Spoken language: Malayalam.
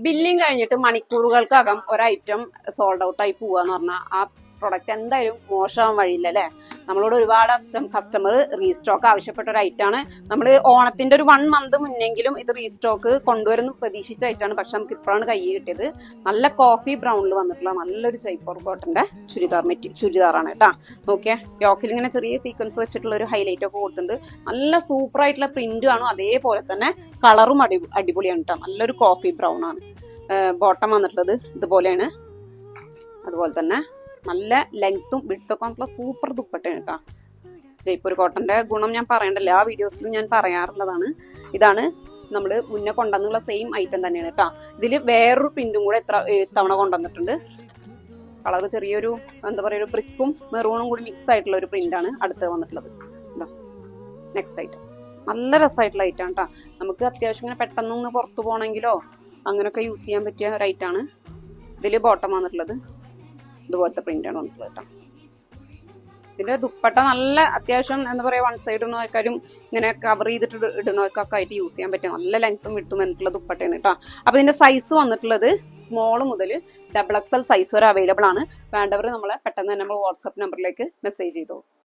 ബില്ലിങ് കഴിഞ്ഞിട്ട് മണിക്കൂറുകൾക്കകം ഒരു ഐറ്റം സോൾഡ് ഔട്ട് ആയി പോവാന്ന് പറഞ്ഞാൽ ആ പ്രൊഡക്റ്റ് എന്തായാലും മോശമാവാൻ വഴിയില്ല അല്ലെ. നമ്മളോട് ഒരുപാട് കസ്റ്റമർ റീസ്റ്റോക്ക് ആവശ്യപ്പെട്ട ഒരു ഐറ്റാണ്. നമ്മൾ ഓണത്തിന്റെ ഒരു 1 മന്ത് മുന്നെങ്കിലും ഇത് റീസ്റ്റോക്ക് കൊണ്ടുവരുന്ന പ്രതീക്ഷിച്ച ഐറ്റാണ്. പക്ഷെ നമുക്ക് ഇപ്പോഴാണ് കൈ കിട്ടിയത്. നല്ല കോഫി ബ്രൗണിൽ വന്നിട്ടുള്ള നല്ലൊരു ജയ്പൂർ കോട്ടന്റെ ചുരിദാറാണ് കേട്ടാ. നോക്കിയേ, യോക്കിൽ ഇങ്ങനെ ചെറിയ സീക്വൻസ് വെച്ചിട്ടുള്ള ഒരു ഹൈലൈറ്റ് ഒക്കെ കൊടുത്തിട്ടുണ്ട്. നല്ല സൂപ്പർ ആയിട്ടുള്ള പ്രിന്റും ആണ്. അതേപോലെ തന്നെ കളറും അടിപൊളിയാണ് കേട്ടോ. നല്ലൊരു കോഫി ബ്രൗൺ ആണ്. ബോട്ടം വന്നിട്ടുള്ളത് ഇതുപോലെയാണ്. അതുപോലെ തന്നെ നല്ല ലെങ്ത്തും വിഡ്ത്തൊക്കെ ആയിട്ടുള്ള സൂപ്പർ ദുപ്പട്ടയാണ് കേട്ടോ. ജയ്പൂർ കോട്ടന്റെ ഗുണം ഞാൻ പറയണ്ടല്ലോ, ആ വീഡിയോസിലും ഞാൻ പറയാറുള്ളതാണ്. ഇതാണ് നമ്മൾ മുന്നേ കൊണ്ടുവന്നുള്ള സെയിം ഐറ്റം തന്നെയാണ് കേട്ടോ. ഇതിൽ വേറൊരു പ്രിന്റും കൂടെ തവണ കൊണ്ടുവന്നിട്ടുണ്ട്. കളർ ചെറിയൊരു എന്താ പറയുക, ഒരു ബ്രിക്കും മെറൂണും കൂടി മിക്സ് ആയിട്ടുള്ള ഒരു പ്രിന്റാണ് അടുത്ത് വന്നിട്ടുള്ളത്. നെക്സ്റ്റ് ഐറ്റം നല്ല രസമായിട്ടുള്ള ഐറ്റം കേട്ടോ. നമുക്ക് അത്യാവശ്യം ഇങ്ങനെ പെട്ടെന്നൊന്ന് പുറത്തു പോകണമെങ്കിലോ അങ്ങനെയൊക്കെ യൂസ് ചെയ്യാൻ പറ്റിയ ഒരു ഐറ്റാണ്. ഇതിൽ ബോട്ടം വന്നിട്ടുള്ളത് ഇതുപോലത്തെ പ്രിന്റാണ് വന്നിട്ടുള്ളത് കേട്ടോ. ഇതിന്റെ ദുപ്പട്ട നല്ല അത്യാവശ്യം എന്താ പറയാ, വൺ സൈഡ് ഇടുന്നവർക്കാരും ഇങ്ങനെ കവർ ചെയ്തിട്ട് ഇടുന്നവർക്കൊക്കെ ആയിട്ട് യൂസ് ചെയ്യാൻ പറ്റും. നല്ല ലെങ്ത്തും വിട്ടും വന്നിട്ടുള്ള ദുപ്പട്ടയാണ് കേട്ടോ. അപ്പൊ ഇതിന്റെ സൈസ് വന്നിട്ടുള്ളത് സ്മോൾ മുതൽ XXL സൈസ് വരെ അവൈലബിൾ ആണ്. വേണ്ടവർ നമ്മളെ പെട്ടെന്ന് തന്നെ നമ്മൾ വാട്സ്ആപ്പ് നമ്പറിലേക്ക് മെസ്സേജ് ചെയ്തോളൂ.